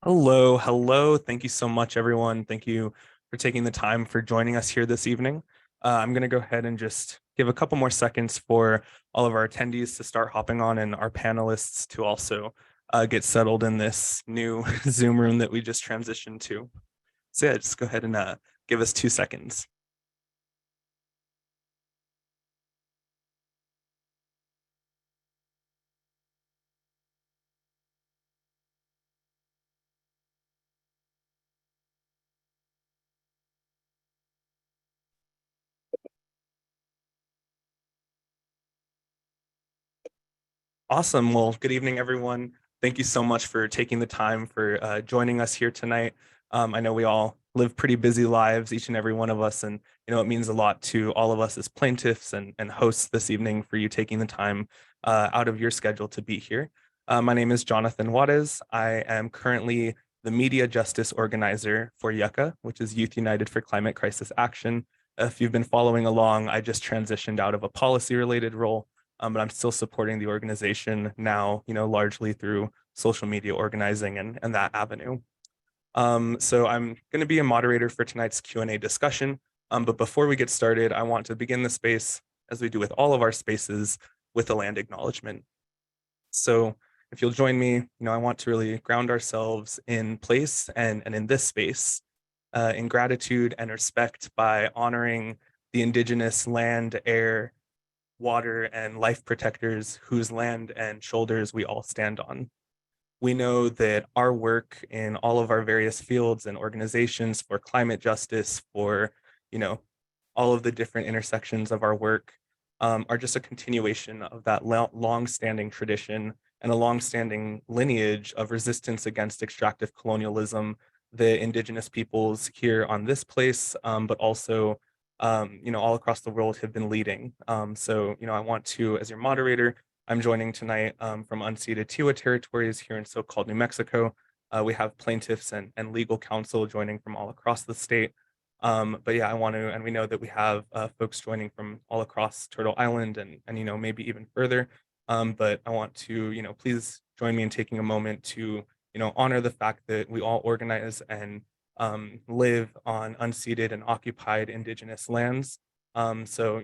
Hello. Thank you so much, everyone. Thank you for taking the time for joining us here this evening. I'm going to go ahead and just give a couple more seconds for all of our attendees to start hopping on and our panelists to also get settled in this new Zoom room that we just transitioned to. So yeah, just go ahead and give us 2 seconds. Awesome. Well, good evening, everyone. Thank you so much for taking the time for joining us here tonight. I know we all live pretty busy lives, each and every one of us, and it means a lot to all of us as plaintiffs and hosts this evening for you taking the time out of your schedule to be here. My name is Jonathan Juarez. I am currently the media justice organizer for YUCCA, which is Youth United for Climate Crisis Action. If you've been following along, I just transitioned out of a policy-related role, but I'm still supporting the organization now, largely through social media organizing and that avenue. So I'm going to be a moderator for tonight's Q&A discussion. But before we get started, I want to begin the space, as we do with all of our spaces, with a land acknowledgement. So if you'll join me, I want to really ground ourselves in place and in this space, in gratitude and respect by honoring the indigenous land, air, water, and life protectors whose land and shoulders we all stand on. We know that our work in all of our various fields and organizations for climate justice, for, all of the different intersections of our work, are just a continuation of that long-standing tradition and a long-standing lineage of resistance against extractive colonialism that indigenous peoples here on this place, but also all across the world have been leading. So, I want to, as your moderator, I'm joining tonight from unceded Tiwa territories here in so-called New Mexico. We have plaintiffs and legal counsel joining from all across the state. But yeah, I want to, and we know that we have folks joining from all across Turtle Island and maybe even further. But I want to, please join me in taking a moment to, honor the fact that we all organize and live on unceded and occupied indigenous lands. So,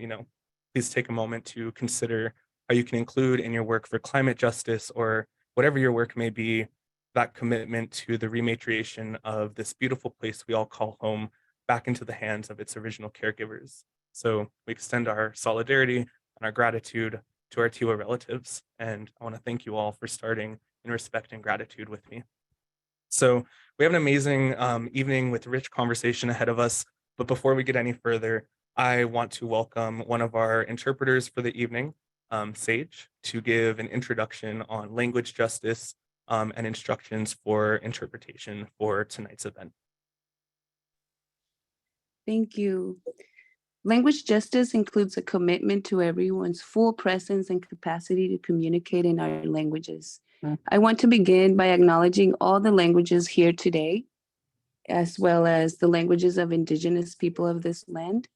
please take a moment to consider how you can include in your work for climate justice or whatever your work may be, that commitment to the rematriation of this beautiful place we all call home back into the hands of its original caregivers. So we extend our solidarity and our gratitude to our Tiwa relatives. And I want to thank you all for starting in respect and gratitude with me. So we have an amazing evening with rich conversation ahead of us. But before we get any further, I want to welcome one of our interpreters for the evening, Sage, to give an introduction on language justice and instructions for interpretation for tonight's event. Thank you. Language justice includes a commitment to everyone's full presence and capacity to communicate in our languages. I want to begin by acknowledging all the languages here today, as well as the languages of indigenous people of this land.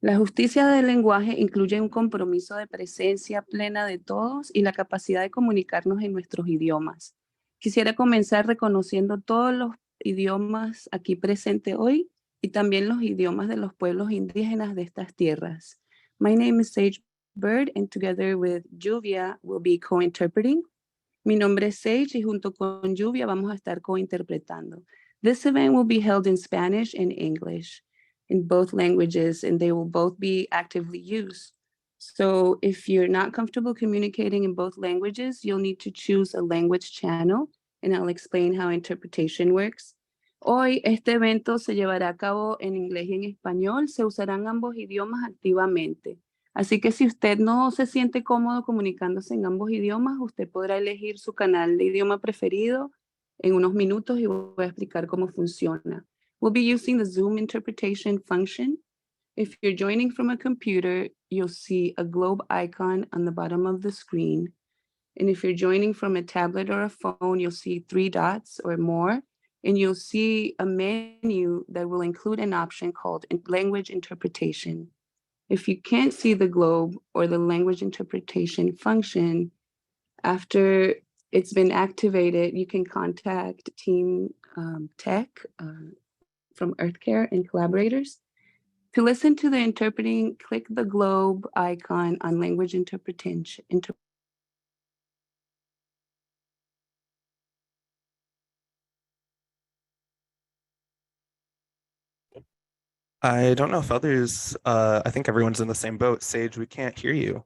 La justicia del lenguaje incluye un compromiso de presencia plena de todos y la capacidad de comunicarnos en nuestros idiomas. Quisiera comenzar reconociendo todos los idiomas aquí presentes hoy y también los idiomas de los pueblos indígenas de estas tierras. My name is Sage Bird, and together with Lluvia, we'll be co-interpreting. Mi nombre es Sage y junto con Lluvia vamos a estar co-interpretando. This event will be held in Spanish and English, in both languages, and they will both be actively used. So if you're not comfortable communicating in both languages, you'll need to choose a language channel, and I'll explain how interpretation works. Hoy este evento se llevará a cabo en inglés y en español. Se usarán ambos idiomas activamente. Así que si usted no se siente cómodo comunicándose en ambos idiomas, usted podrá elegir su canal de idioma preferido en unos minutos y voy a explicar cómo funciona. We'll be using the Zoom interpretation function. If you're joining from a computer, you'll see a globe icon on the bottom of the screen. And if you're joining from a tablet or a phone, you'll see 3 dots or more, and you'll see a menu that will include an option called language interpretation. If you can't see the globe or the language interpretation function, after it's been activated, you can contact Team Tech from EarthCare and collaborators. To listen to the interpreting, click the globe icon on language interpretation. I don't know if others, I think everyone's in the same boat. Sage, we can't hear you.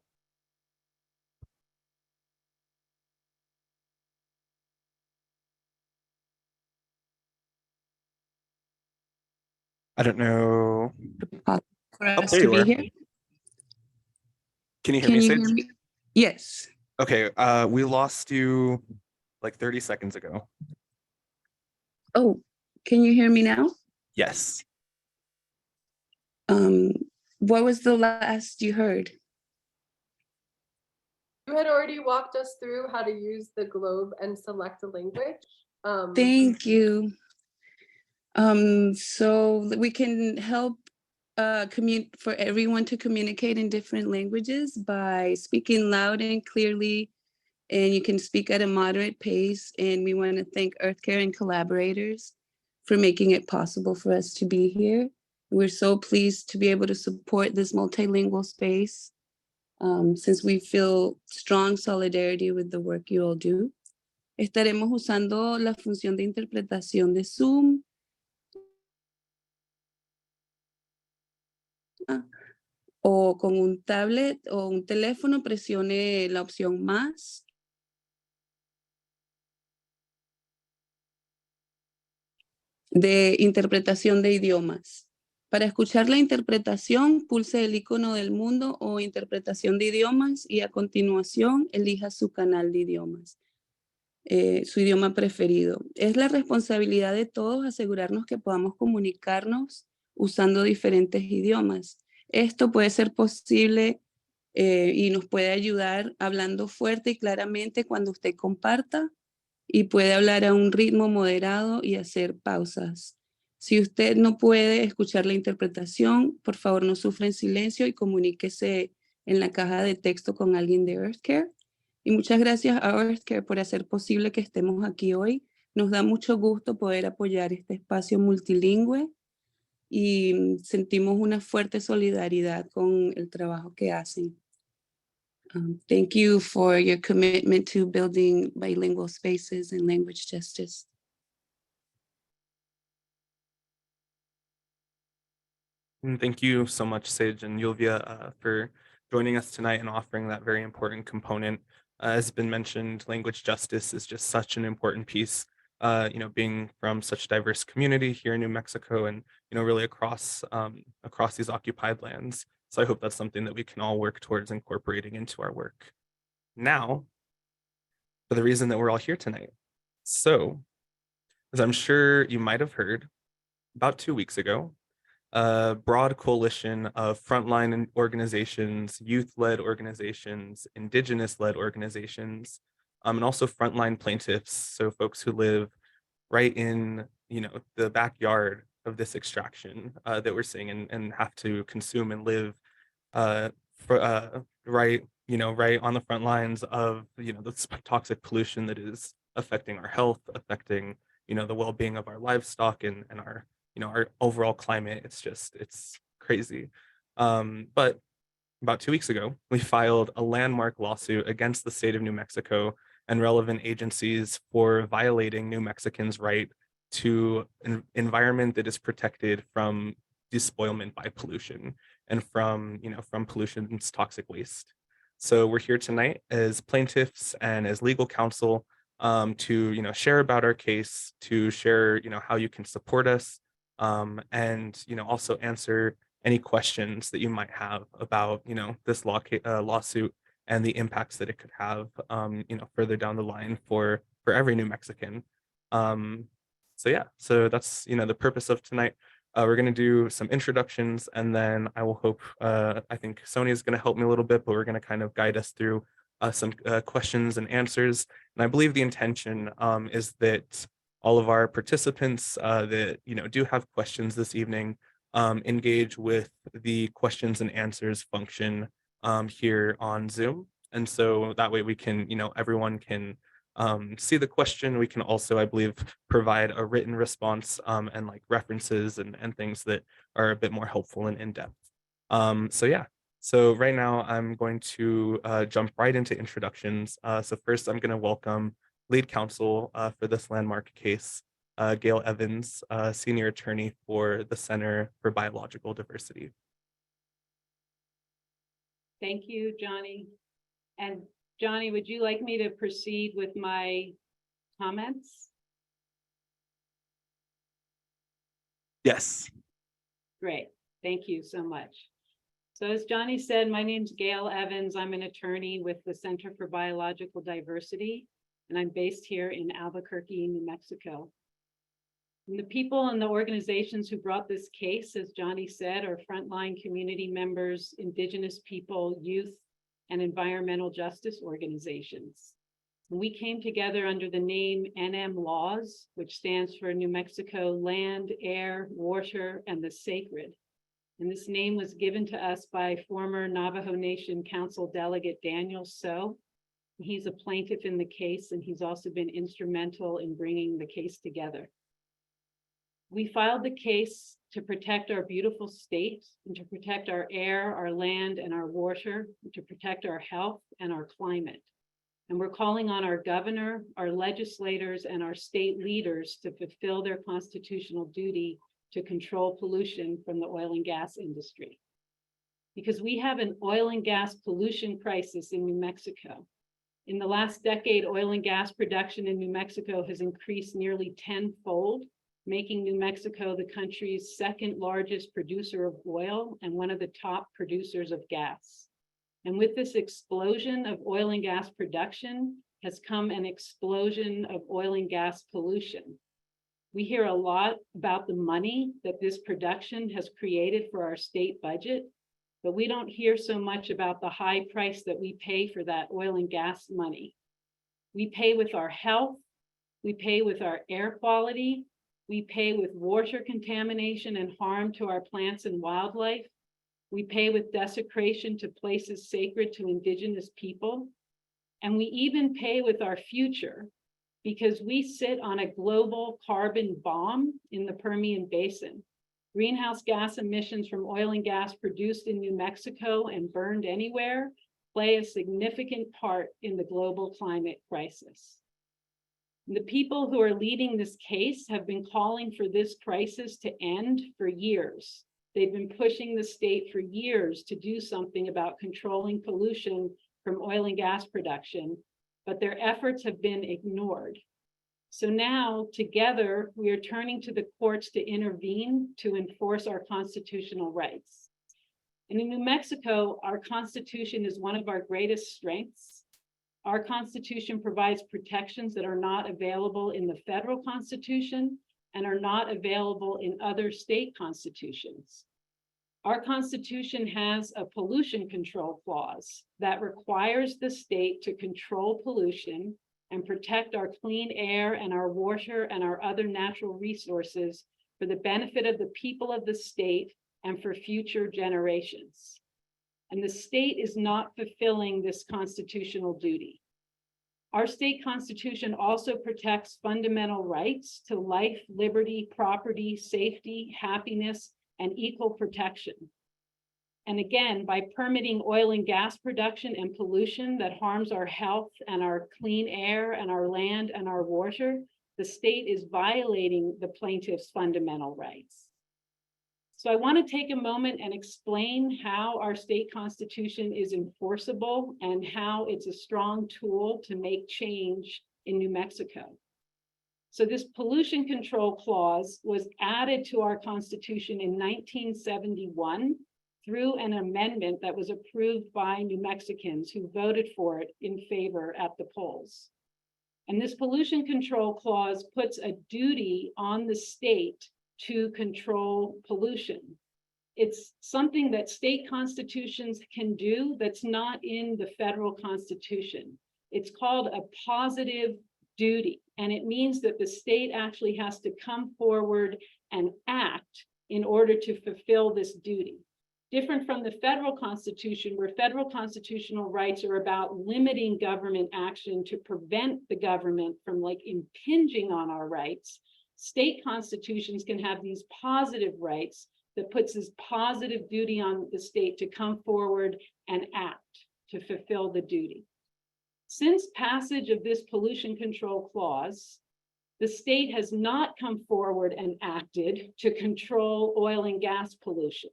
I don't know. For Oh, us there to you be are. here. Can you hear me, Can you hear Sage? me? Yes. Okay, we lost you like 30 seconds ago. Oh, can you hear me now? Yes. Um, what was the last you heard? You had already walked us through how to use the globe and select a language. Thank you. So we can help for everyone to communicate in different languages by speaking loud and clearly, and you can speak at a moderate pace. And we want to thank EarthCare and collaborators for making it possible for us to be here. We're so pleased to be able to support this multilingual space since we feel strong solidarity with the work you all do. Estaremos usando la función de interpretación de Zoom. O con un tablet o un teléfono, presione la opción más. De interpretación de idiomas. Para escuchar la interpretación, pulse el icono del mundo o interpretación de idiomas y a continuación elija su canal de idiomas, su idioma preferido. Es la responsabilidad de todos asegurarnos que podamos comunicarnos usando diferentes idiomas. Esto puede ser posible y nos puede ayudar hablando fuerte y claramente cuando usted comparta y puede hablar a un ritmo moderado y hacer pausas. Si usted no puede escuchar la interpretación, por favor no sufra en silencio y comuníquese en la caja de texto con alguien de EarthCare. Y muchas gracias a EarthCare por hacer posible que estemos aquí hoy. Nos da mucho gusto poder apoyar este espacio multilingüe y sentimos una fuerte solidaridad con el trabajo que hacen. Thank you for your commitment to building bilingual spaces and language justice. And thank you so much, Sage and Yulvia, for joining us tonight and offering that very important component. As has been mentioned, language justice is just such an important piece. Being from such a diverse community here in New Mexico, and really across these occupied lands. So I hope that's something that we can all work towards incorporating into our work. Now, for the reason that we're all here tonight. So, as I'm sure you might have heard, about 2 weeks ago, a broad coalition of frontline organizations, youth-led organizations, indigenous-led organizations, and also frontline plaintiffs, so folks who live right in the backyard of this extraction that we're seeing and have to consume and live right on the front lines of the toxic pollution that is affecting our health, affecting the well-being of our livestock and our overall climate. It's crazy. But about 2 weeks ago, we filed a landmark lawsuit against the state of New Mexico and relevant agencies for violating New Mexicans' right to an environment that is protected from despoilment by pollution and from pollution's toxic waste. So we're here tonight as plaintiffs and as legal counsel to share about our case, to share how you can support us, and also answer any questions that you might have about this lawsuit and the impacts that it could have further down the line for every New Mexican. So that's the purpose of tonight. We're going to do some introductions, and then I will hope I think Sonia is going to help me a little bit, but we're going to kind of guide us through some questions and answers. And I believe the intention is that all of our participants that do have questions this evening engage with the questions and answers function here on Zoom. And so that way we can, everyone can see the question. We can also, I believe, provide a written response and like references and things that are a bit more helpful and in-depth. So yeah, so right now I'm going to jump right into introductions. So first I'm going to welcome lead counsel for this landmark case, Gail Evans, senior attorney for the Center for Biological Diversity. Thank you, Johnny. And Johnny, would you like me to proceed with my comments? Yes. Great, thank you so much. So as Johnny said, my name's Gail Evans. I'm an attorney with the Center for Biological Diversity, and I'm based here in Albuquerque, New Mexico. And the people and the organizations who brought this case, as Johnny said, are frontline community members, Indigenous people, youth, and environmental justice organizations. And we came together under the name NMLAWS, which stands for New Mexico Land, Air, Water, and the Sacred. And this name was given to us by former Navajo Nation Council Delegate Daniel So. He's a plaintiff in the case, and he's also been instrumental in bringing the case together. We filed the case to protect our beautiful state and to protect our air, our land, and our water, and to protect our health and our climate. And we're calling on our governor, our legislators, and our state leaders to fulfill their constitutional duty to control pollution from the oil and gas industry. Because we have an oil and gas pollution crisis in New Mexico. In the last decade, oil and gas production in New Mexico has increased nearly tenfold, making New Mexico the country's second largest producer of oil and one of the top producers of gas. And with this explosion of oil and gas production has come an explosion of oil and gas pollution. We hear a lot about the money that this production has created for our state budget, but we don't hear so much about the high price that we pay for that oil and gas money. We pay with our health, we pay with our air quality, we pay with water contamination and harm to our plants and wildlife. We pay with desecration to places sacred to Indigenous people. And we even pay with our future because we sit on a global carbon bomb in the Permian Basin. Greenhouse gas emissions from oil and gas produced in New Mexico and burned anywhere play a significant part in the global climate crisis. The people who are leading this case have been calling for this crisis to end for years. They've been pushing the state for years to do something about controlling pollution from oil and gas production, but their efforts have been ignored. So now, together, we are turning to the courts to intervene to enforce our constitutional rights. And in New Mexico, our Constitution is one of our greatest strengths. Our Constitution provides protections that are not available in the federal Constitution and are not available in other state constitutions. Our Constitution has a pollution control clause that requires the state to control pollution and protect our clean air and our water and our other natural resources for the benefit of the people of the state and for future generations. And the state is not fulfilling this constitutional duty. Our state constitution also protects fundamental rights to life, liberty, property, safety, happiness, and equal protection. And again, by permitting oil and gas production and pollution that harms our health and our clean air and our land and our water, the state is violating the plaintiff's fundamental rights. So I want to take a moment and explain how our state constitution is enforceable and how it's a strong tool to make change in New Mexico. So this pollution control clause was added to our constitution in 1971 through an amendment that was approved by New Mexicans who voted for it in favor at the polls. And this pollution control clause puts a duty on the state to control pollution. It's something that state constitutions can do that's not in the federal constitution. It's called a positive duty, and it means that the state actually has to come forward and act in order to fulfill this duty. Different from the federal constitution, where federal constitutional rights are about limiting government action to prevent the government from like impinging on our rights. State constitutions can have these positive rights that puts this positive duty on the state to come forward and act to fulfill the duty. Since passage of this pollution control clause, the state has not come forward and acted to control oil and gas pollution.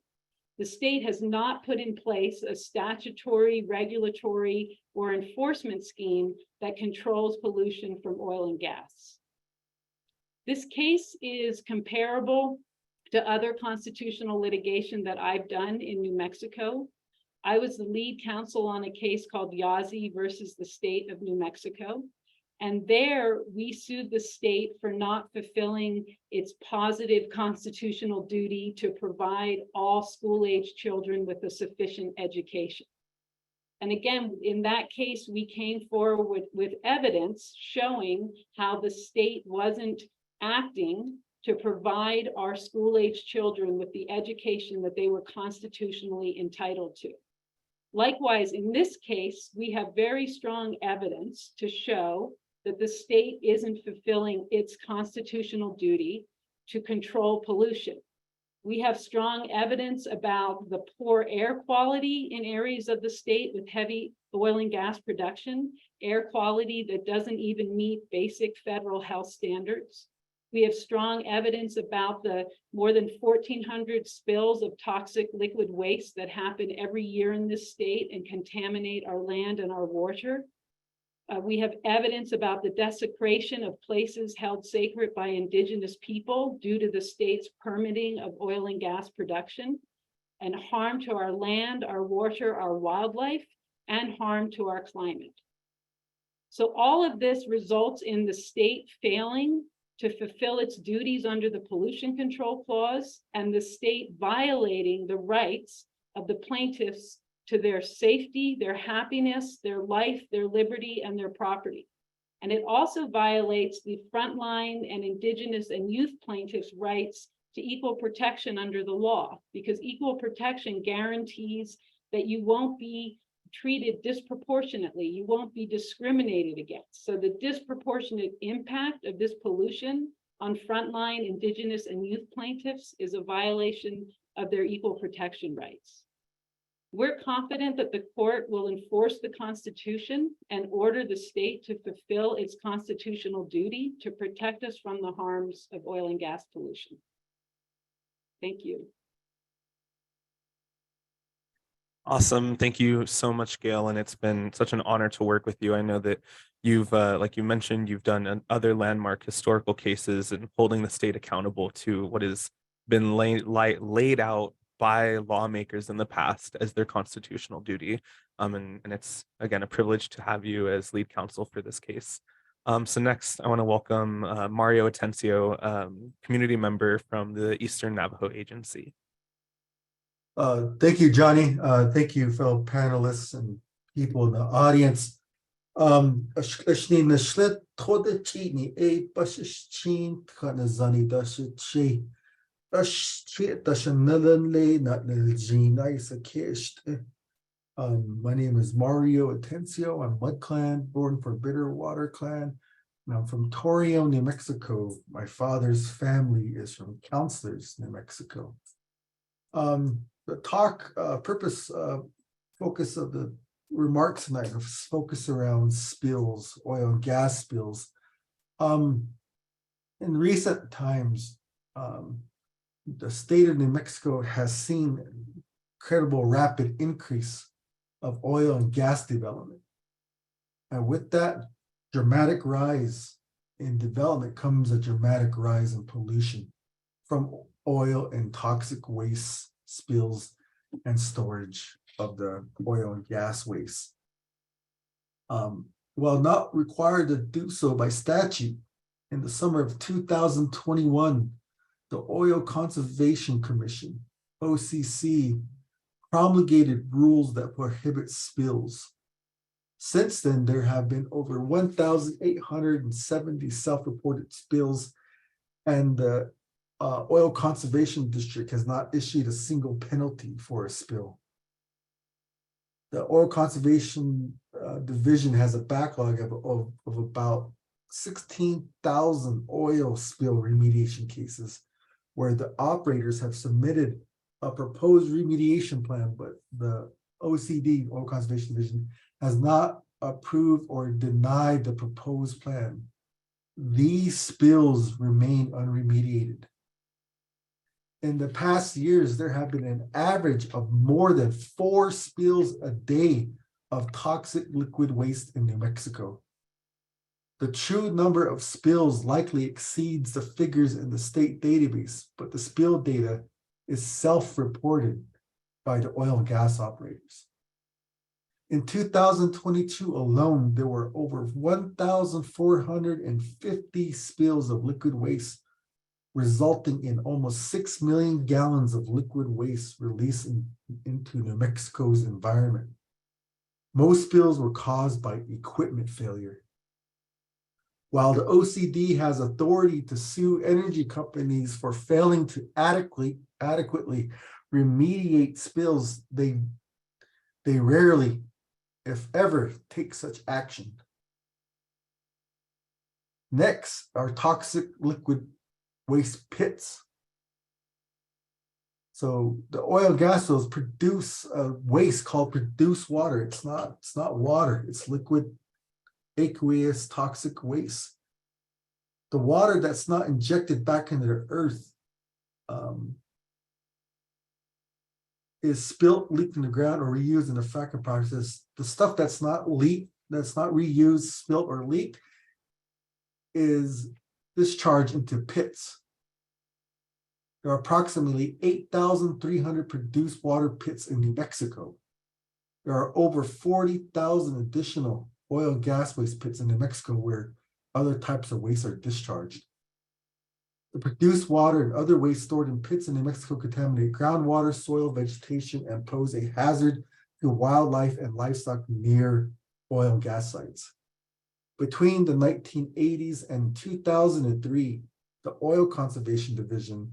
The state has not put in place a statutory, regulatory, or enforcement scheme that controls pollution from oil and gas. This case is comparable to other constitutional litigation that I've done in New Mexico. I was the lead counsel on a case called Yazzie versus the state of New Mexico. And there we sued the state for not fulfilling its positive constitutional duty to provide all school-age children with a sufficient education. And again, in that case, we came forward with evidence showing how the state wasn't acting to provide our school-age children with the education that they were constitutionally entitled to. Likewise, in this case, we have very strong evidence to show that the state isn't fulfilling its constitutional duty to control pollution. We have strong evidence about the poor air quality in areas of the state with heavy oil and gas production, air quality that doesn't even meet basic federal health standards. We have strong evidence about the more than 1,400 spills of toxic liquid waste that happen every year in this state and contaminate our land and our water. We have evidence about the desecration of places held sacred by indigenous people due to the state's permitting of oil and gas production, and harm to our land, our water, our wildlife, and harm to our climate. So all of this results in the state failing to fulfill its duties under the pollution control clause and the state violating the rights of the plaintiffs to their safety, their happiness, their life, their liberty, and their property. And it also violates the frontline and indigenous and youth plaintiffs' rights to equal protection under the law, because equal protection guarantees that you won't be treated disproportionately, you won't be discriminated against. So the disproportionate impact of this pollution on frontline indigenous and youth plaintiffs is a violation of their equal protection rights. We're confident that the court will enforce the Constitution and order the state to fulfill its constitutional duty to protect us from the harms of oil and gas pollution. Thank you. Awesome. Thank you so much, Gail. And it's been such an honor to work with you. I know that you've, like you mentioned, you've done other landmark historical cases and holding the state accountable to what has been laid out by lawmakers in the past as their constitutional duty. And it's, again, a privilege to have you as lead counsel for this case. So next, I want to welcome Mario Atencio, community member from the Eastern Navajo Agency. Thank you, Johnny. Thank you, fellow panelists and people in the audience. My name is Mario Atencio. I'm Mud Clan, born for Bitterwater Clan, and I'm from Torreon, New Mexico. My father's family is from Counselors, New Mexico. The talk focus of the remarks tonight focus around spills, oil and gas spills. In recent times, the state of New Mexico has seen incredible rapid increase of oil and gas development. And with that dramatic rise in development comes a dramatic rise in pollution from oil and toxic waste spills and storage of the oil and gas waste. While not required to do so by statute, in the summer of 2021, the Oil Conservation Commission, OCC, promulgated rules that prohibit spills. Since then, there have been over 1,870 self-reported spills, and the Oil Conservation District has not issued a single penalty for a spill. The Oil Conservation Division has a backlog of about 16,000 oil spill remediation cases, where the operators have submitted a proposed remediation plan, but the OCD, Oil Conservation Division, has not approved or denied the proposed plan. These spills remain unremediated. In the past years, there have been an average of more than 4 spills a day of toxic liquid waste in New Mexico. The true number of spills likely exceeds the figures in the state database, but the spill data is self-reported by the oil and gas operators. In 2022 alone, there were over 1,450 spills of liquid waste, resulting in almost 6 million gallons of liquid waste released into New Mexico's environment. Most spills were caused by equipment failure. While the OCD has authority to sue energy companies for failing to adequately remediate spills, they rarely, if ever, take such action. Next are toxic liquid waste pits. So the oil and gas fields produce a waste called produced water. It's not water, it's liquid aqueous toxic waste. The water that's not injected back into the earth is spilt, leaked in the ground, or reused in the fracking process. The stuff that's not leaked, that's not reused, spilt, or leaked is discharged into pits. There are approximately 8,300 produced water pits in New Mexico. There are over 40,000 additional oil and gas waste pits in New Mexico where other types of waste are discharged. The produced water and other waste stored in pits in New Mexico contaminate groundwater, soil, vegetation, and pose a hazard to wildlife and livestock near oil and gas sites. Between the 1980s and 2003, the Oil Conservation Division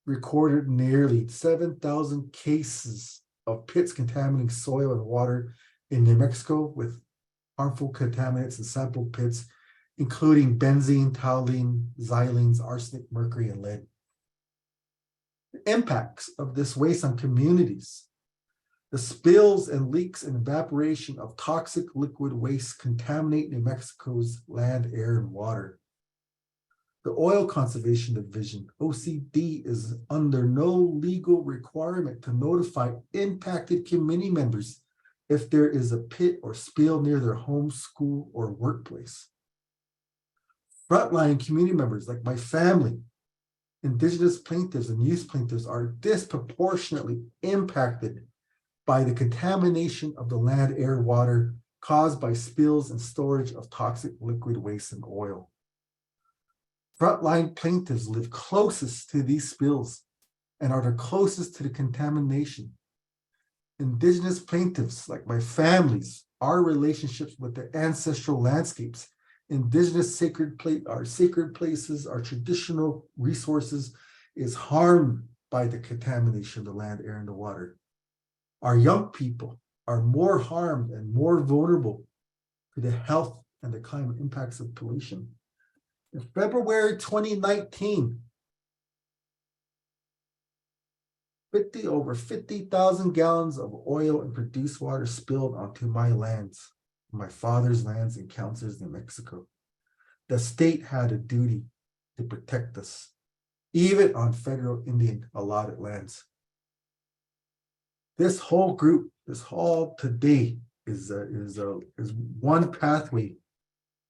recorded nearly 7,000 cases of pits contaminating soil and water in New Mexico with harmful contaminants in sample pits, including benzene, toluene, xylenes, arsenic, mercury, and lead. The impacts of this waste on communities. The spills and leaks and evaporation of toxic liquid waste contaminate New Mexico's land, air, and water. The Oil Conservation Division, OCD, is under no legal requirement to notify impacted community members if there is a pit or spill near their home, school, or workplace. Frontline community members like my family, Indigenous plaintiffs, and youth plaintiffs are disproportionately impacted by the contamination of the land, air, water caused by spills and storage of toxic liquid waste and oil. Frontline plaintiffs live closest to these spills and are the closest to the contamination. Indigenous plaintiffs, like my families, our relationships with the ancestral landscapes, Indigenous sacred places, our traditional resources is harmed by the contamination of the land, air, and the water. Our young people are more harmed and more vulnerable to the health and the climate impacts of pollution. In February 2019, over 50,000 gallons of oil and produced water spilled onto my lands, my father's lands in Councilors, New Mexico. The state had a duty to protect us, even on federal Indian allotted lands. This whole group, this whole today is one pathway.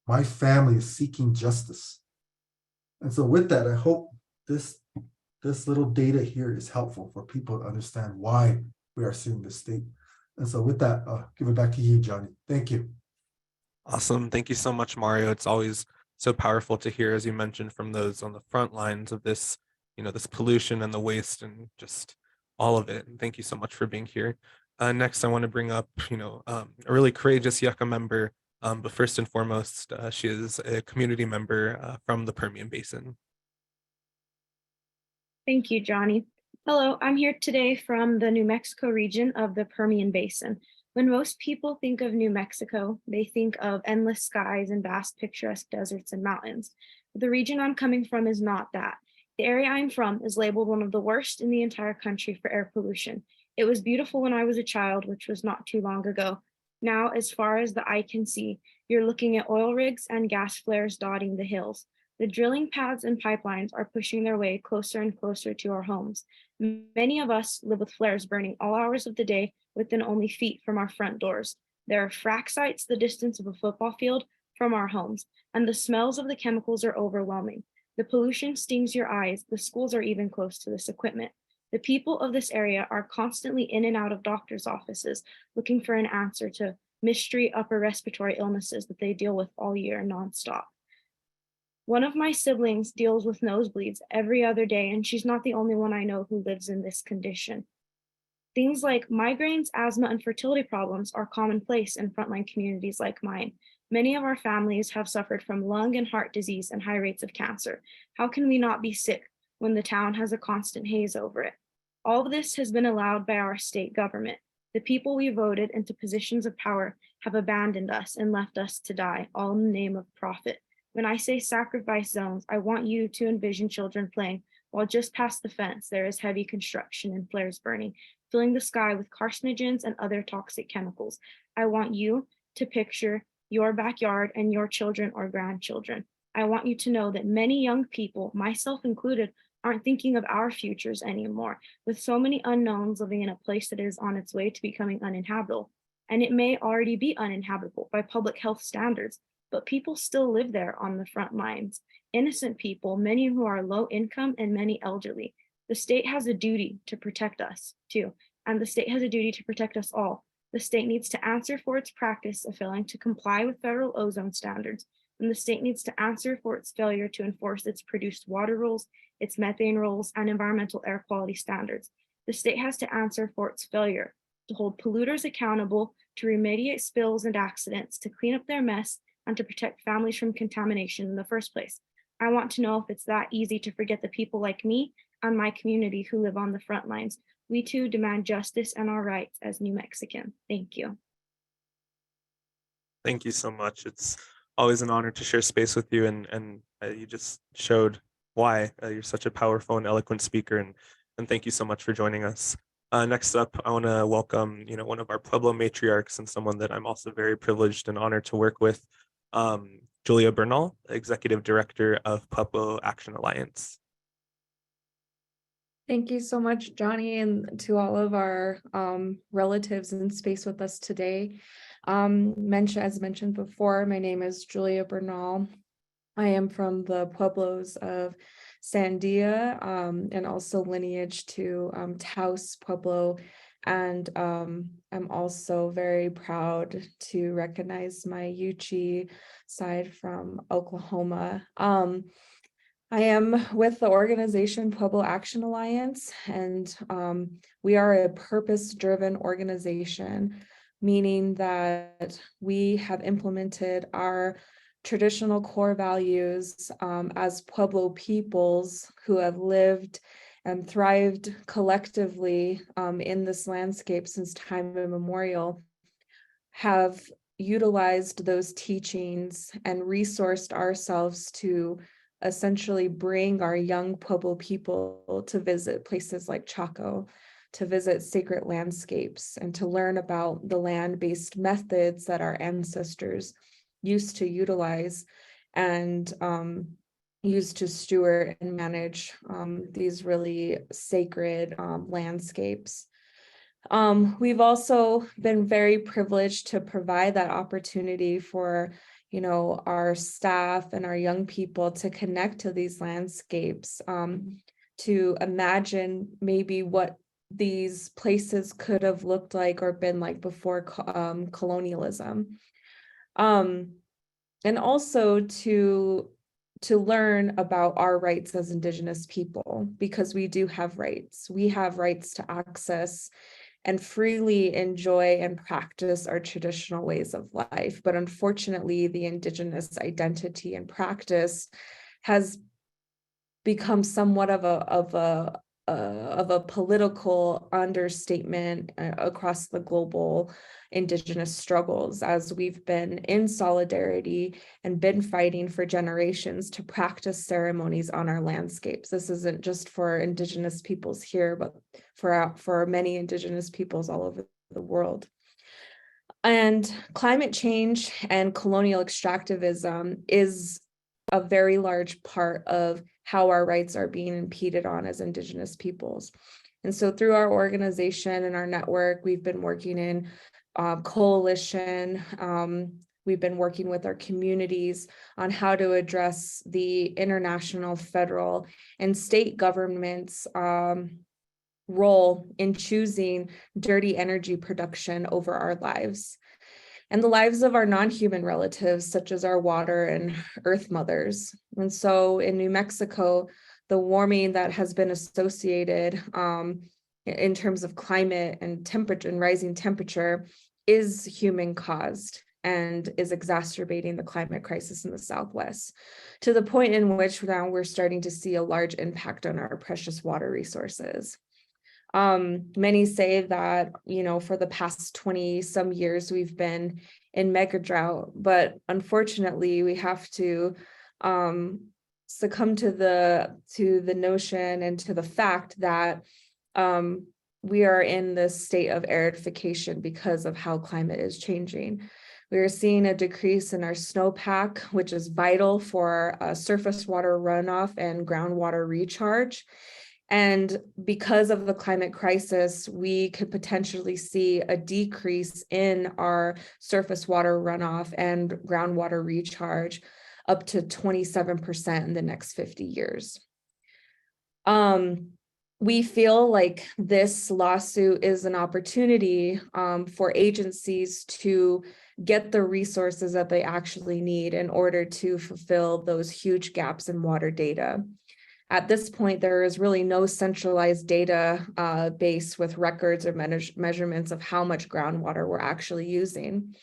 My family is seeking justice. And so with that, I hope this little data here is helpful for people to understand why we are suing the state. And so with that, I'll give it back to you, Johnny. Thank you. Awesome. Thank you so much, Mario. It's always so powerful to hear, as you mentioned, from those on the front lines of this, this pollution and the waste and just all of it. And thank you so much for being here. Next, I want to bring up, a really courageous Yucca member. But first and foremost, she is a community member from the Permian Basin. Thank you, Johnny. Hello, I'm here today from the New Mexico region of the Permian Basin. When most people think of New Mexico, they think of endless skies and vast picturesque deserts and mountains. But the region I'm coming from is not that. The area I'm from is labeled one of the worst in the entire country for air pollution. It was beautiful when I was a child, which was not too long ago. Now, as far as the eye can see, you're looking at oil rigs and gas flares dotting the hills. The drilling pads and pipelines are pushing their way closer and closer to our homes. Many of us live with flares burning all hours of the day within only feet from our front doors. There are frac sites the distance of a football field from our homes, and the smells of the chemicals are overwhelming. The pollution stings your eyes. The schools are even close to this equipment. The people of this area are constantly in and out of doctors' offices looking for an answer to mystery upper respiratory illnesses that they deal with all year nonstop. One of my siblings deals with nosebleeds every other day, and she's not the only one I know who lives in this condition. Things like migraines, asthma, and fertility problems are commonplace in frontline communities like mine. Many of our families have suffered from lung and heart disease and high rates of cancer. How can we not be sick when the town has a constant haze over it? All of this has been allowed by our state government. The people we voted into positions of power have abandoned us and left us to die, all in the name of profit. When I say sacrifice zones, I want you to envision children playing while just past the fence there is heavy construction and flares burning, filling the sky with carcinogens and other toxic chemicals. I want you to picture your backyard and your children or grandchildren. I want you to know that many young people, myself included, aren't thinking of our futures anymore, with so many unknowns living in a place that is on its way to becoming uninhabitable. And it may already be uninhabitable by public health standards, but people still live there on the front lines. Innocent people, many who are low income and many elderly. The state has a duty to protect us too, and the state has a duty to protect us all. The state needs to answer for its practice of failing to comply with federal ozone standards, and the state needs to answer for its failure to enforce its produced water rules, its methane rules, and environmental air quality standards. The state has to answer for its failure to hold polluters accountable, to remediate spills and accidents, to clean up their mess, and to protect families from contamination in the first place. I want to know if it's that easy to forget the people like me and my community who live on the front lines. We too demand justice and our rights as New Mexican. Thank you. Thank you so much. It's always an honor to share space with you, and you just showed why you're such a powerful and eloquent speaker, and thank you so much for joining us. Next up, I want to welcome one of our Pueblo matriarchs and someone that I'm also very privileged and honored to work with, Julia Bernal, Executive Director of Pueblo Action Alliance. Thank you so much, Johnny, and to all of our relatives in space with us today. As mentioned before, my name is Julia Bernal. I am from the Pueblos of Sandia and also lineage to Taos Pueblo. And I'm also very proud to recognize my Yuchi side from Oklahoma. I am with the organization Pueblo Action Alliance, and we are a purpose-driven organization, meaning that we have implemented our traditional core values as Pueblo peoples who have lived and thrived collectively in this landscape since time immemorial, have utilized those teachings and resourced ourselves to essentially bring our young Pueblo people to visit places like Chaco, to visit sacred landscapes, and to learn about the land-based methods that our ancestors used to utilize and used to steward and manage these really sacred landscapes. We've also been very privileged to provide that opportunity for our staff and our young people to connect to these landscapes, to imagine maybe what these places could have looked like or been like before colonialism. And also to learn about our rights as Indigenous people, because we do have rights. We have rights to access and freely enjoy and practice our traditional ways of life. But unfortunately, the Indigenous identity and practice has become somewhat of a political understatement across the global Indigenous struggles, as we've been in solidarity and been fighting for generations to practice ceremonies on our landscapes. This isn't just for Indigenous peoples here, but for many Indigenous peoples all over the world. And climate change and colonial extractivism is a very large part of how our rights are being impeded on as Indigenous peoples. And so through our organization and our network, we've been working in coalition. We've been working with our communities on how to address the international, federal, and state governments' role in choosing dirty energy production over our lives and the lives of our non-human relatives, such as our water and earth mothers. And so in New Mexico, the warming that has been associated in terms of climate and temperature and rising temperature is human caused and is exacerbating the climate crisis in the Southwest, to the point in which now we're starting to see a large impact on our precious water resources. Many say that, for the past 20 some years, we've been in mega drought, but unfortunately we have to succumb to the notion and to the fact that we are in this state of aridification because of how climate is changing. We are seeing a decrease in our snowpack, which is vital for surface water runoff and groundwater recharge. And because of the climate crisis, we could potentially see a decrease in our surface water runoff and groundwater recharge up to 27% in the next 50 years. We feel like this lawsuit is an opportunity for agencies to get the resources that they actually need in order to fulfill those huge gaps in water data. At this point, there is really no centralized data base with records or measurements of how much groundwater we're actually using.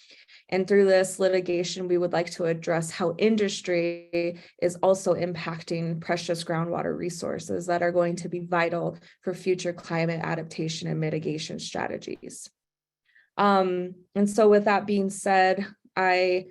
And through this litigation, we would like to address how industry is also impacting precious groundwater resources that are going to be vital for future climate adaptation and mitigation strategies. And so with that being said, I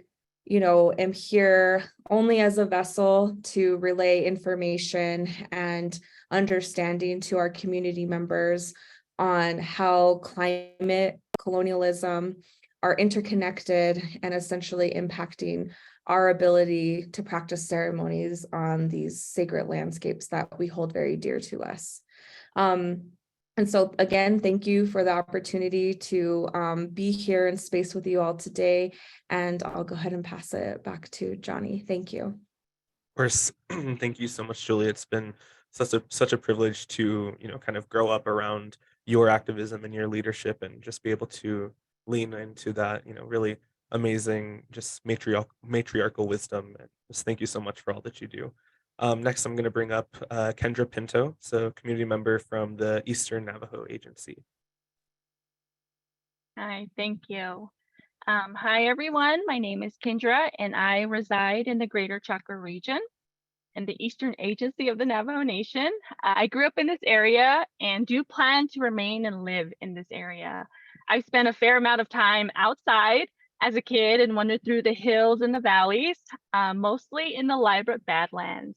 am here only as a vessel to relay information and understanding to our community members on how climate, colonialism are interconnected and essentially impacting our ability to practice ceremonies on these sacred landscapes that we hold very dear to us. And so again, thank you for the opportunity to be here in space with you all today. And I'll go ahead and pass it back to Johnny. Thank you. Of course, thank you so much, Julie. It's been such a privilege to, kind of grow up around your activism and your leadership and just be able to lean into that, really amazing, just matriarchal wisdom. And just thank you so much for all that you do. Next, I'm going to bring up Kendra Pinto, so community member from the Eastern Navajo Agency. Hi, thank you. Hi, everyone. My name is Kendra, and I reside in the Greater Chaco region in the Eastern Agency of the Navajo Nation. I grew up in this area and do plan to remain and live in this area. I spent a fair amount of time outside as a kid and wandered through the hills and the valleys, mostly in the Liebert Badlands.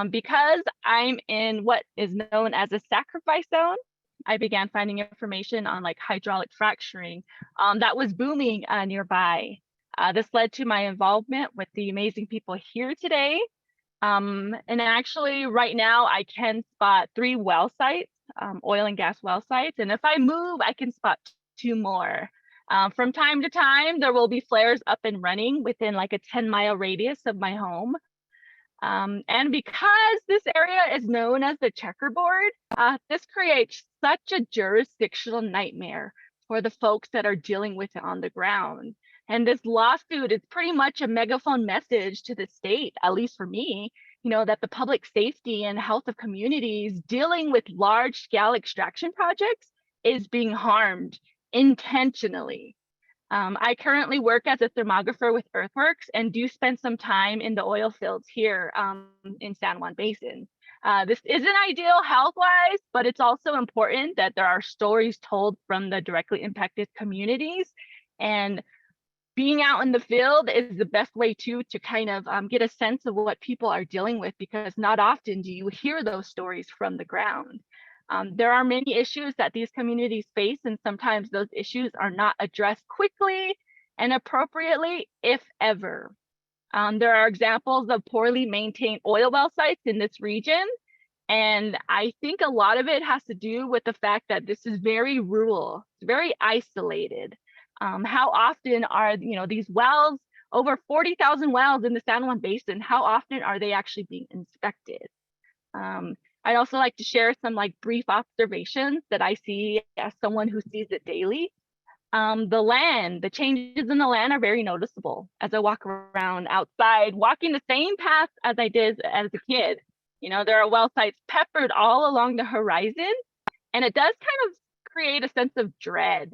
Because I'm in what is known as a sacrifice zone, I began finding information on hydraulic fracturing that was booming nearby. This led to my involvement with the amazing people here today. And actually right now I can spot 3 well sites, oil and gas well sites. And if I move, I can spot 2 more. From time to time, there will be flares up and running within a 10-mile radius of my home. And because this area is known as the checkerboard, this creates such a jurisdictional nightmare for the folks that are dealing with it on the ground. And this lawsuit is pretty much a megaphone message to the state, at least for me, that the public safety and health of communities dealing with large-scale extraction projects is being harmed intentionally. I currently work as a thermographer with Earthworks and do spend some time in the oil fields here in San Juan Basin. This isn't ideal health-wise, but it's also important that there are stories told from the directly impacted communities. And being out in the field is the best way to kind of get a sense of what people are dealing with, because not often do you hear those stories from the ground. There are many issues that these communities face, and sometimes those issues are not addressed quickly and appropriately, if ever. There are examples of poorly maintained oil well sites in this region. And I think a lot of it has to do with the fact that this is very rural, it's very isolated. How often are these wells, over 40,000 wells in the San Juan Basin, how often are they actually being inspected? I'd also like to share some brief observations that I see as someone who sees it daily. The changes in the land are very noticeable as I walk around outside, walking the same path as I did as a kid. There are well sites peppered all along the horizon, and it does kind of create a sense of dread.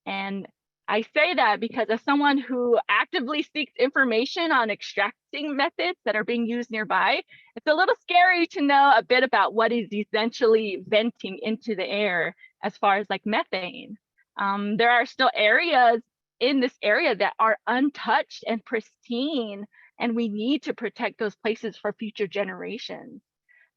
And I say that because as someone who actively seeks information on extracting methods that are being used nearby, it's a little scary to know a bit about what is essentially venting into the air as far as methane. There are still areas in this area that are untouched and pristine, and we need to protect those places for future generations.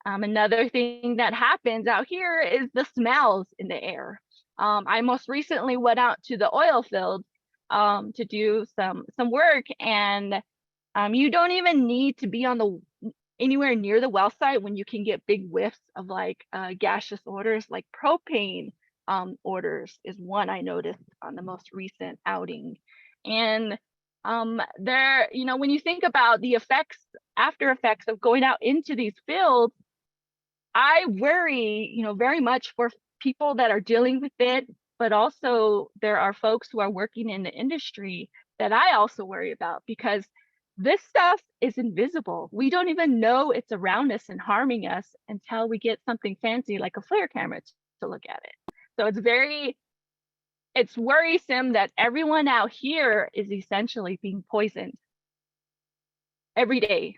Another thing that happens out here is the smells in the air. I most recently went out to the oil field to do some work, and you don't even need to be on anywhere near the well site when you can get big whiffs of gaseous odors, like propane odors is one I noticed on the most recent outing. And when you think about the after effects of going out into these fields, I worry, very much for people that are dealing with it, but also there are folks who are working in the industry that I also worry about, because this stuff is invisible. We don't even know it's around us and harming us until we get something fancy like a flare camera to look at it. So it's worrisome that everyone out here is essentially being poisoned every day.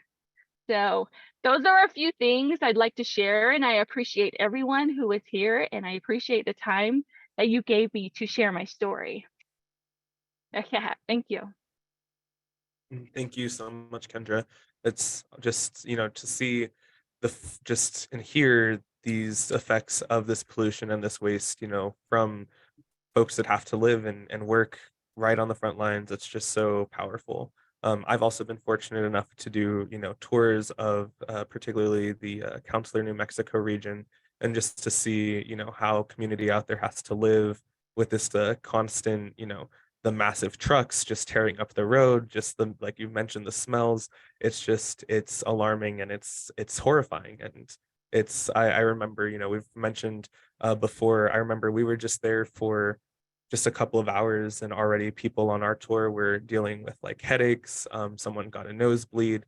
So those are a few things I'd like to share, and I appreciate everyone who is here, and I appreciate the time that you gave me to share my story. Okay, thank you. Thank you so much, Kendra. It's just, to see just and hear these effects of this pollution and this waste, from folks that have to live and work right on the front lines. It's just so powerful. I've also been fortunate enough to do, tours of particularly the Counselor, New Mexico region, and just to see, how community out there has to live with this constant, the massive trucks just tearing up the road, just like you mentioned, the smells. It's alarming, and it's horrifying. And I remember, we've mentioned before, I remember we were just there for just a couple of hours, and already people on our tour were dealing with headaches. Someone got a nosebleed,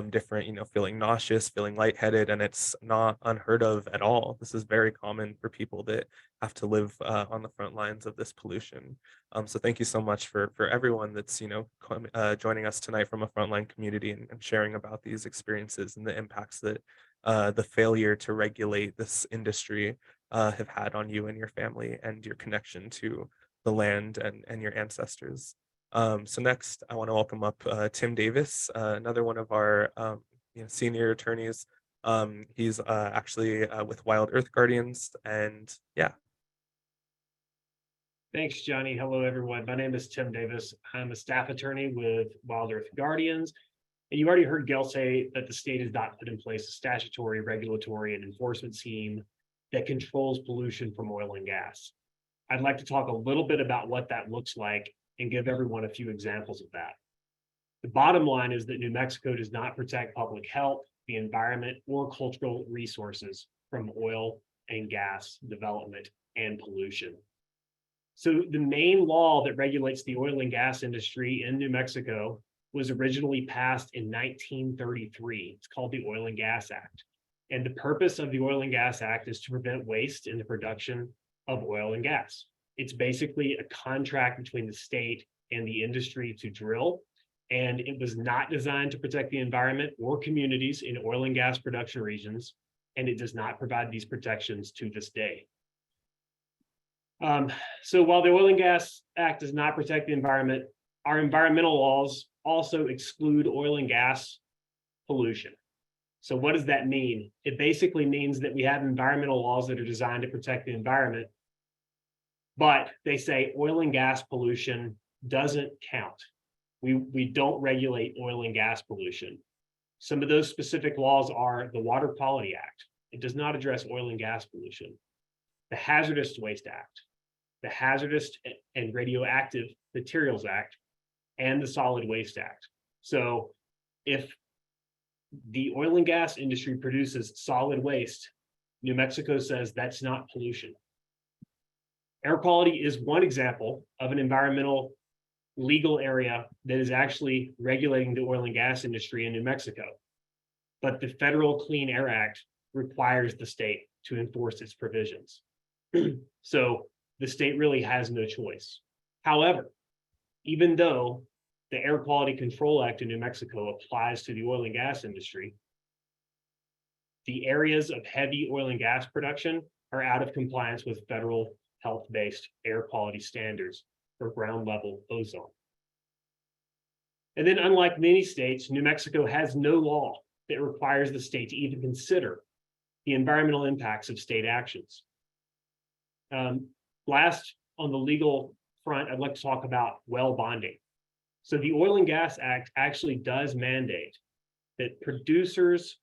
different, feeling nauseous, feeling lightheaded, and it's not unheard of at all. This is very common for people that have to live on the front lines of this pollution. So thank you so much for everyone that's joining us tonight from a frontline community, and sharing about these experiences and the impacts that the failure to regulate this industry have had on you and your family and your connection to the land and your ancestors. So next, I want to welcome up Tim Davis, another one of our senior attorneys. He's actually with Wild Earth Guardians, and yeah. Thanks, Johnny. Hello, everyone. My name is Tim Davis. I'm a staff attorney with Wild Earth Guardians. And you already heard Gail say that the state has not put in place a statutory, regulatory, and enforcement scheme that controls pollution from oil and gas. I'd like to talk a little bit about what that looks like and give everyone a few examples of that. The bottom line is that New Mexico does not protect public health, the environment, or cultural resources from oil and gas development and pollution. So the main law that regulates the oil and gas industry in New Mexico was originally passed in 1933. It's called the Oil and Gas Act. And the purpose of the Oil and Gas Act is to prevent waste in the production of oil and gas. It's basically a contract between the state and the industry to drill. And it was not designed to protect the environment or communities in oil and gas production regions. and it does not provide these protections to this day. So while the Oil and Gas Act does not protect the environment, our environmental laws also exclude oil and gas pollution. So what does that mean? It basically means that we have environmental laws that are designed to protect the environment, but they say oil and gas pollution doesn't count. We don't regulate oil and gas pollution. Some of those specific laws are the Water Quality Act. It does not address oil and gas pollution. The Hazardous Waste Act, the Hazardous and Radioactive Materials Act, and the Solid Waste Act. So if the oil and gas industry produces solid waste, New Mexico says that's not pollution. Air quality is one example of an environmental legal area that is actually regulating the oil and gas industry in New Mexico. But the Federal Clean Air Act requires the state to enforce its provisions. So the state really has no choice. However, even though the Air Quality Control Act in New Mexico applies to the oil and gas industry, the areas of heavy oil and gas production are out of compliance with federal health-based air quality standards for ground level ozone. And then, unlike many states, New Mexico has no law that requires the state to even consider the environmental impacts of state actions. Last, on the legal front, I'd like to talk about well bonding. So the Oil and Gas Act actually does mandate that producers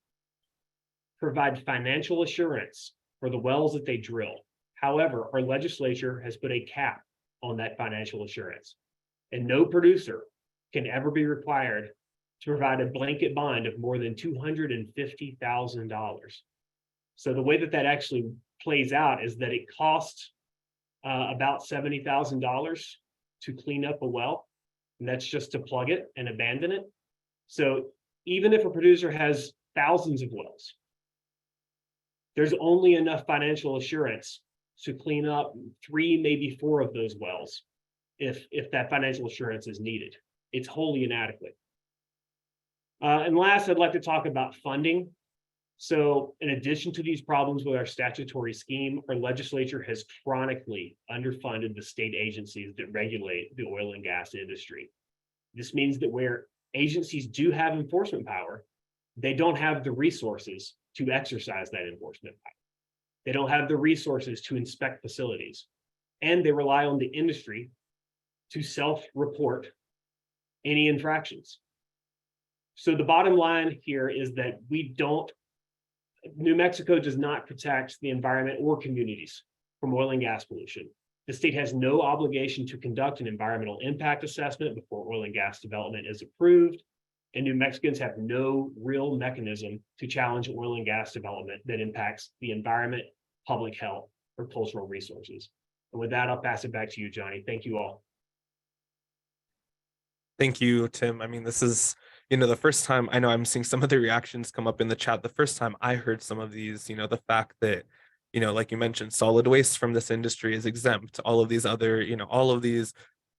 provide financial assurance for the wells that they drill. However, our legislature has put a cap on that financial assurance, and no producer can ever be required to provide a blanket bond of more than $250,000. So the way that that actually plays out is that it costs about $70,000 to clean up a well, and that's just to plug it and abandon it. So even if a producer has thousands of wells, there's only enough financial assurance to clean up 3, maybe 4 of those wells if that financial assurance is needed. It's wholly inadequate. And last, I'd like to talk about funding. So in addition to these problems with our statutory scheme, our legislature has chronically underfunded the state agencies that regulate the oil and gas industry. This means that where agencies do have enforcement power, they don't have the resources to exercise that enforcement power. They don't have the resources to inspect facilities, and they rely on the industry to self-report any infractions. So the bottom line here is that New Mexico does not protect the environment or communities from oil and gas pollution. The state has no obligation to conduct an environmental impact assessment before oil and gas development is approved, and New Mexicans have no real mechanism to challenge oil and gas development that impacts the environment, public health, or cultural resources. And with that, I'll pass it back to you, Johnny. Thank you all. Thank you, Tim. I mean, this is, the first time I know I'm seeing some of the reactions come up in the chat. The first time I heard some of these, the fact that, like you mentioned, solid waste from this industry is exempt. All of these other, all of these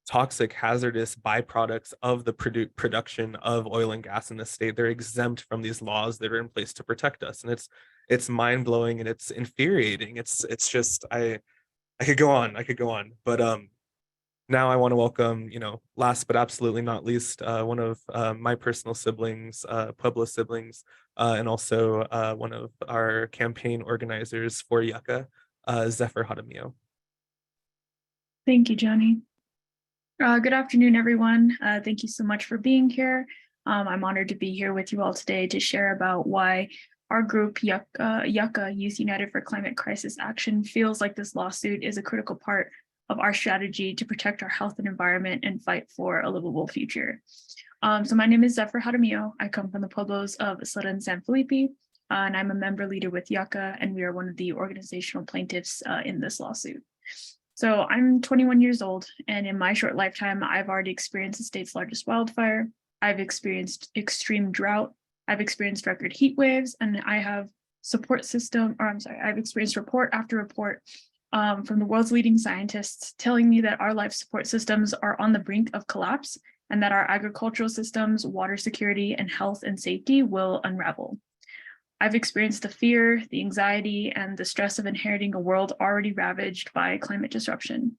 toxic, hazardous byproducts of the production of oil and gas in the state, they're exempt from these laws that are in place to protect us. And it's mind-blowing and it's infuriating. It's just, I could go on, but now I want to welcome, last but absolutely not least, one of my personal siblings, Pueblo siblings, and also one of our campaign organizers for Yucca, Zephyr Jaramillo. Thank you, Johnny. Good afternoon, everyone. Thank you so much for being here. I'm honored to be here with you all today to share about why our group, Yucca, Youth United for Climate Crisis Action, feels like this lawsuit is a critical part of our strategy to protect our health and environment and fight for a livable future. So my name is Zephyr Jaramillo. I come from the pueblos of Isleta and San Felipe, and I'm a member leader with Yucca, and we are one of the organizational plaintiffs in this lawsuit. So I'm 21 years old, and in my short lifetime, I've already experienced the state's largest wildfire. I've experienced extreme drought. I've experienced record heat waves, and I have I've experienced report after report from the world's leading scientists telling me that our life support systems are on the brink of collapse and that our agricultural systems, water security, and health and safety will unravel. I've experienced the fear, the anxiety, and the stress of inheriting a world already ravaged by climate disruption.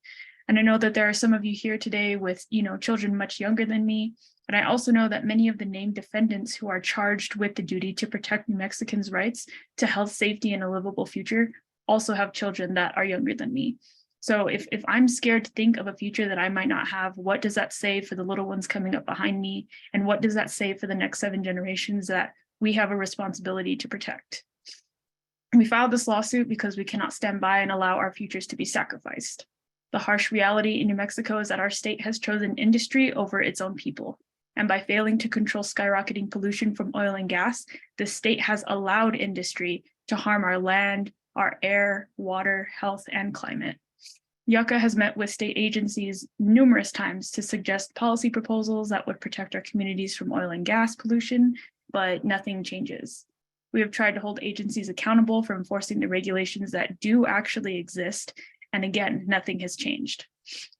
And I know that there are some of you here today with, children much younger than me. And I also know that many of the named defendants who are charged with the duty to protect New Mexicans' rights to health, safety, and a livable future also have children that are younger than me. So if I'm scared to think of a future that I might not have, what does that say for the little ones coming up behind me? And what does that say for the next 7 generations that we have a responsibility to protect? We filed this lawsuit because we cannot stand by and allow our futures to be sacrificed. The harsh reality in New Mexico is that our state has chosen industry over its own people. And by failing to control skyrocketing pollution from oil and gas, the state has allowed industry to harm our land, our air, water, health, and climate. Yucca has met with state agencies numerous times to suggest policy proposals that would protect our communities from oil and gas pollution, but nothing changes. We have tried to hold agencies accountable for enforcing the regulations that do actually exist, and again, nothing has changed.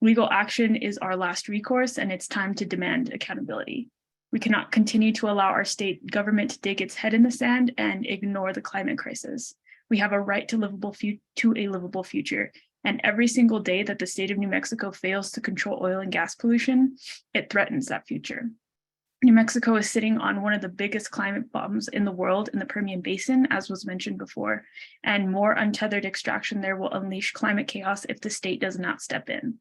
Legal action is our last recourse, and it's time to demand accountability. We cannot continue to allow our state government to dig its head in the sand and ignore the climate crisis. We have a right to a livable future. And every single day that the state of New Mexico fails to control oil and gas pollution, it threatens that future. New Mexico is sitting on one of the biggest climate bombs in the world in the Permian Basin, as was mentioned before, and more untethered extraction there will unleash climate chaos if the state does not step in.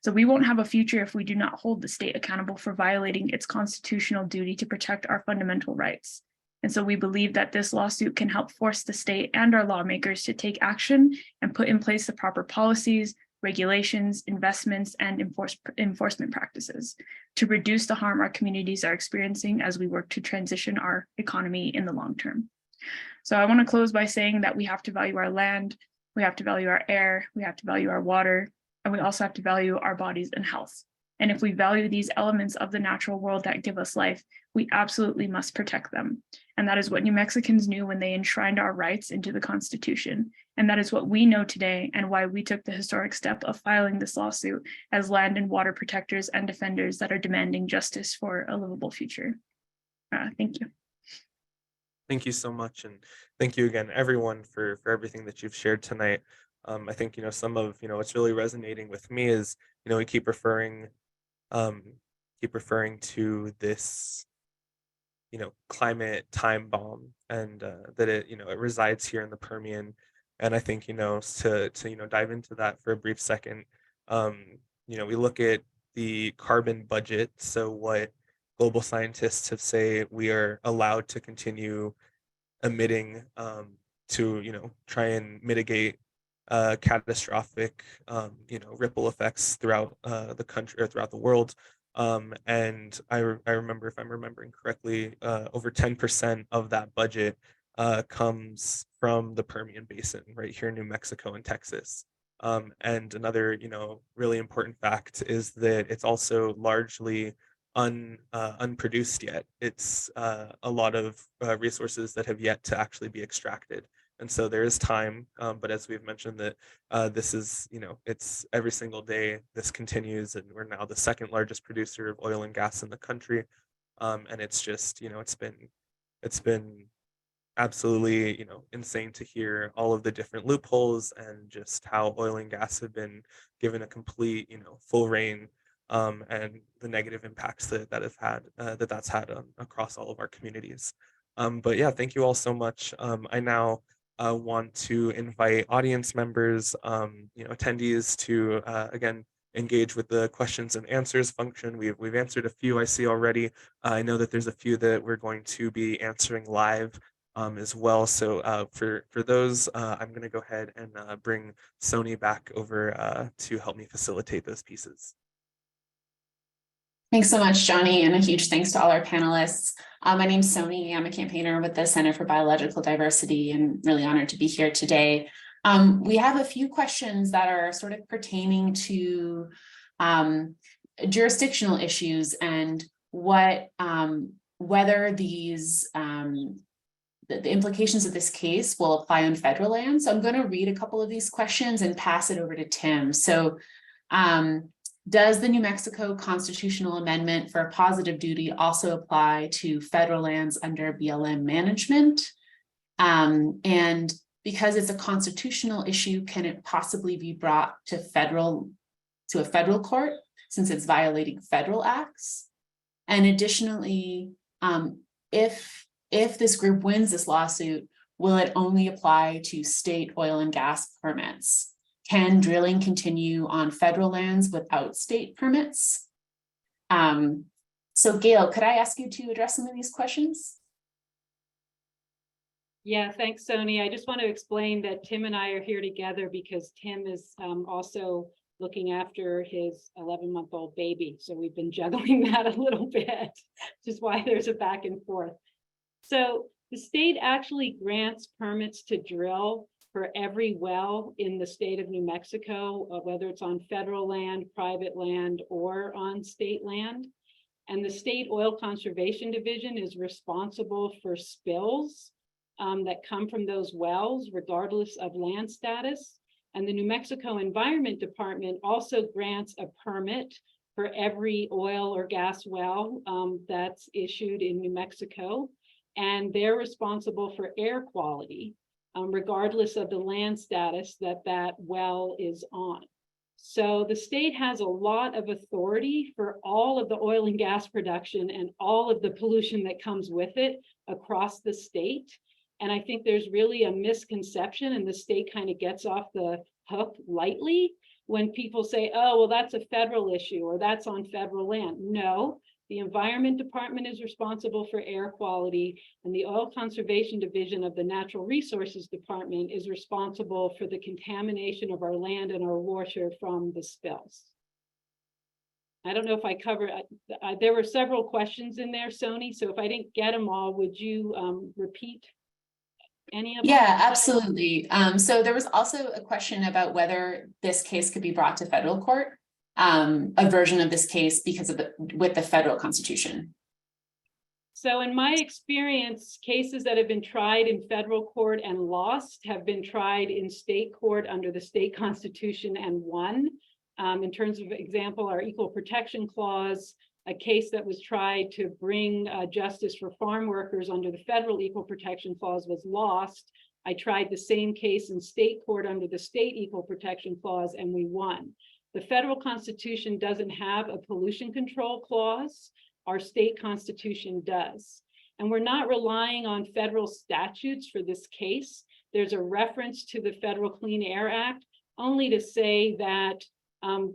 So we won't have a future if we do not hold the state accountable for violating its constitutional duty to protect our fundamental rights. And so we believe that this lawsuit can help force the state and our lawmakers to take action and put in place the proper policies, regulations, investments, and enforcement practices to reduce the harm our communities are experiencing as we work to transition our economy in the long term. So I want to close by saying that we have to value our land, we have to value our air, we have to value our water, and we also have to value our bodies and health. And if we value these elements of the natural world that give us life, we absolutely must protect them. And that is what New Mexicans knew when they enshrined our rights into the Constitution. And that is what we know today and why we took the historic step of filing this lawsuit as land and water protectors and defenders that are demanding justice for a livable future. Thank you. Thank you so much. And thank you again, everyone, for everything that you've shared tonight. I think, some of, what's really resonating with me is, we keep referring to this, climate time bomb, and that it resides here in the Permian. And I think, to dive into that for a brief second, we look at the carbon budget. So what global scientists have say we are allowed to continue emitting to, try and mitigate catastrophic, ripple effects throughout the country or throughout the world. And I remember, if I'm remembering correctly, over 10% of that budget comes from the Permian Basin right here in New Mexico and Texas. And another, really important fact is that it's also largely unproduced yet. It's a lot of resources that have yet to actually be extracted. And so there is time, but as we've mentioned that this is, it's every single day this continues, and we're now the second largest producer of oil and gas in the country. And it's just, it's been absolutely, insane to hear all of the different loopholes and just how oil and gas have been given a complete, full reign, and the negative impacts that's had across all of our communities. But yeah, thank you all so much. I now want to invite audience members, attendees to again engage with the questions and answers function. We've answered a few I see already. I know that there's a few that we're going to be answering live as well. So for those, I'm going to go ahead and bring Sony back over to help me facilitate those pieces. Thanks so much, Johnny, and a huge thanks to all our panelists. My name's Sony. I'm a campaigner with the Center for Biological Diversity and really honored to be here today. We have a few questions that are sort of pertaining to jurisdictional issues and what whether these the implications of this case will apply on federal land. So I'm going to read a couple of these questions and pass it over to Tim. So does the New Mexico constitutional amendment for a positive duty also apply to federal lands under BLM management? And because it's a constitutional issue, can it possibly be brought to a federal court since it's violating federal acts? And additionally, if this group wins this lawsuit, will it only apply to state oil and gas permits? Can drilling continue on federal lands without state permits? So Gail, could I ask you to address some of these questions? Yeah, thanks, Sony. I just want to explain that Tim and I are here together because Tim is also looking after his 11-month-old baby. So we've been juggling that a little bit, which is why there's a back and forth. So the state actually grants permits to drill for every well in the state of New Mexico, whether it's on federal land, private land, or on state land. And the State Oil Conservation Division is responsible for spills that come from those wells, regardless of land status. And the New Mexico Environment Department also grants a permit for every oil or gas well that's issued in New Mexico. And they're responsible for air quality, regardless of the land status that that well is on. So the state has a lot of authority for all of the oil and gas production and all of the pollution that comes with it across the state. And I think there's really a misconception, and the state kind of gets off the hook lightly when people say, oh, well, that's a federal issue or that's on federal land. No, the Environment Department is responsible for air quality, and the Oil Conservation Division of the Natural Resources Department is responsible for the contamination of our land and our water from the spills. I don't know if I covered, there were several questions in there, Sony, so if I didn't get them all, would you repeat any of them? Yeah, absolutely. So there was also a question about whether this case could be brought to federal court, a version of this case because of with the federal constitution. So in my experience, cases that have been tried in federal court and lost have been tried in state court under the state constitution and won. In terms of example, our equal protection clause, a case that was tried to bring justice for farm workers under the federal equal protection clause was lost. I tried the same case in state court under the state equal protection clause and we won. The federal constitution doesn't have a pollution control clause. Our state constitution does. And we're not relying on federal statutes for this case. There's a reference to the Federal Clean Air Act only to say that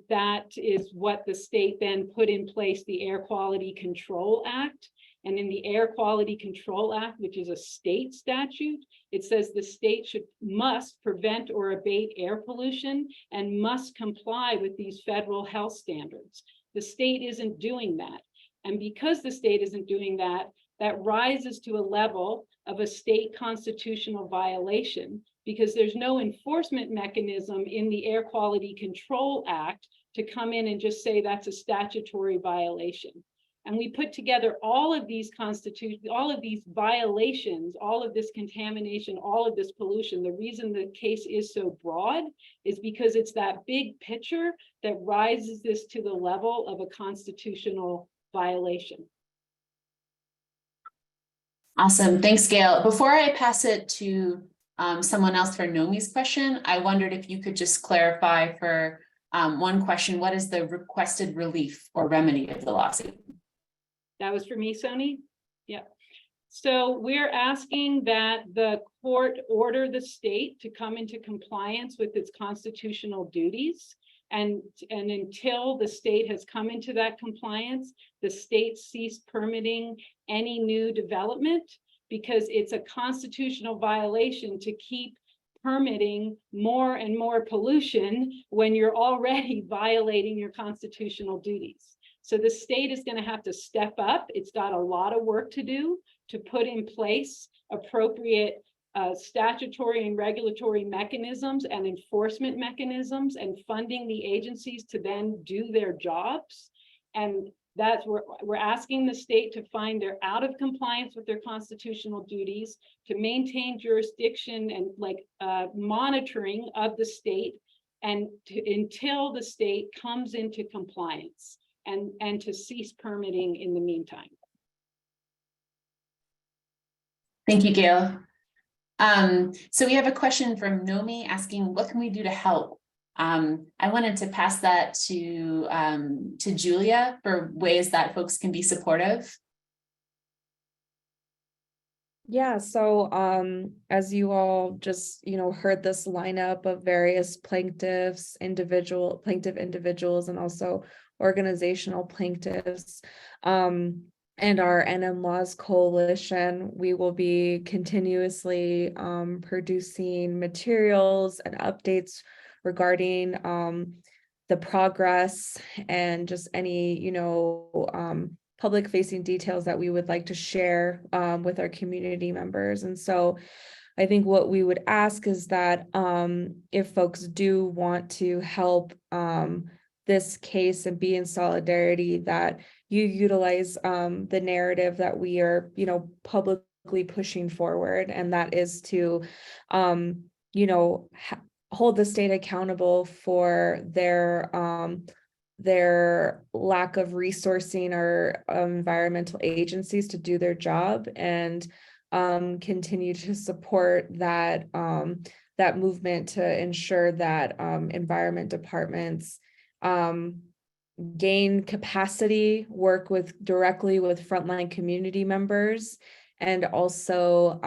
that is what the state then put in place, the Air Quality Control Act. And in the Air Quality Control Act, which is a state statute, it says the state must prevent or abate air pollution and must comply with these federal health standards. The state isn't doing that. And because the state isn't doing that, that rises to a level of a state constitutional violation because there's no enforcement mechanism in the Air Quality Control Act to come in and just say that's a statutory violation. And we put together all of these violations, all of this contamination, all of this pollution. The reason the case is so broad is because it's that big picture that rises this to the level of a constitutional violation. Awesome, thanks, Gail. Before I pass it to someone else for Nomi's question, I wondered if you could just clarify for one question, what is the requested relief or remedy of the lawsuit? That was for me, Sony? Yeah. So we're asking that the court order the state to come into compliance with its constitutional duties. And until the state has come into that compliance, the state cease permitting any new development because it's a constitutional violation to keep permitting more and more pollution when you're already violating your constitutional duties. So the state is going to have to step up. It's got a lot of work to do to put in place appropriate statutory and regulatory mechanisms and enforcement mechanisms and funding the agencies to then do their jobs. And that's where we're asking the state to find they're out of compliance with their constitutional duties, to maintain jurisdiction and monitoring of the state and until the state comes into compliance and to cease permitting in the meantime. Thank you, Gail. So we have a question from Nomi asking, what can we do to help? I wanted to pass that to Julia for ways that folks can be supportive. Yeah, so as you all just, heard this lineup of various plaintiffs, plaintiff individuals, and also organizational plaintiffs, and our NMLAWS coalition, we will be continuously producing materials and updates regarding the progress and just any, public facing details that we would like to share with our community members. And so I think what we would ask is that if folks do want to help this case and be in solidarity, that you utilize the narrative that we are, publicly pushing forward, and that is to, hold the state accountable for their lack of resourcing our environmental agencies to do their job, and continue to support that that movement to ensure that environment departments gain capacity, work directly with frontline community members, and also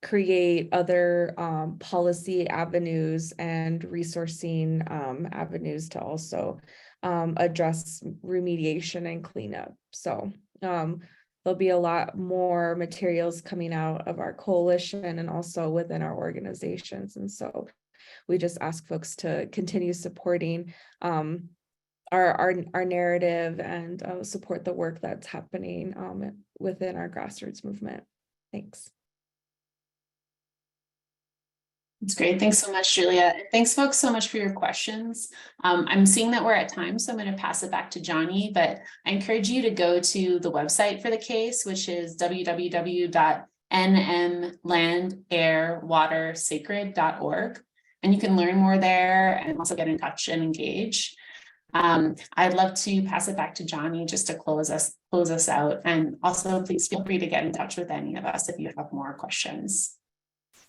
create other policy avenues and resourcing avenues to also address remediation and cleanup. So there'll be a lot more materials coming out of our coalition and also within our organizations. And so we just ask folks to continue supporting our narrative and support the work that's happening within our grassroots movement. Thanks. That's great. Thanks so much, Julia. Thanks, folks, so much for your questions. I'm seeing that we're at time, so I'm going to pass it back to Johnny, but I encourage you to go to the website for the case, which is www.nmlandairwatersacred.org. And you can learn more there and also get in touch and engage. I'd love to pass it back to Johnny just to close us out. And also, please feel free to get in touch with any of us if you have more questions.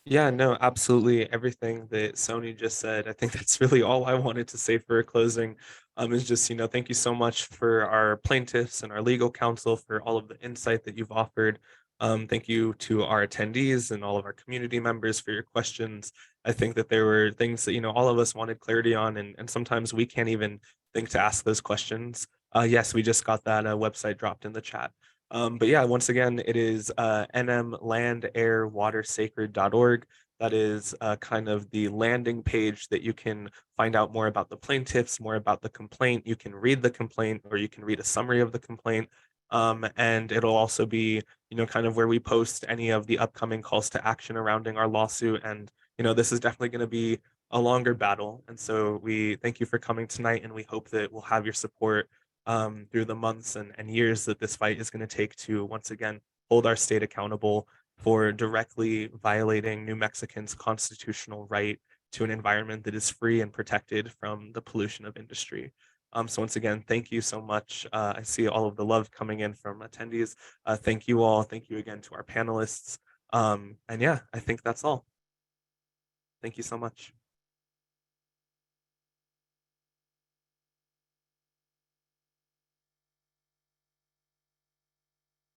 Yeah, no, absolutely. Everything that Sony just said, I think that's really all I wanted to say for a closing. Is just, thank you so much for our plaintiffs and our legal counsel for all of the insight that you've offered. Thank you to our attendees and all of our community members for your questions. I think that there were things that, all of us wanted clarity on, and sometimes we can't even think to ask those questions. Yes, we just got that website dropped in the chat. But yeah, once again, it is nmlandairwatersacred.org. That is kind of the landing page that you can find out more about the plaintiffs, more about the complaint. You can read the complaint, or you can read a summary of the complaint. And it'll also be, kind of where we post any of the upcoming calls to action surrounding our lawsuit. And, this is definitely going to be a longer battle. And so we thank you for coming tonight, and we hope that we'll have your support through the months and years that this fight is going to take to once again hold our state accountable for directly violating New Mexicans' constitutional right to an environment that is free and protected from the pollution of industry. So once again, thank you so much. I see all of the love coming in from attendees. Thank you all. Thank you again to our panelists. And yeah, I think that's all. Thank you so much.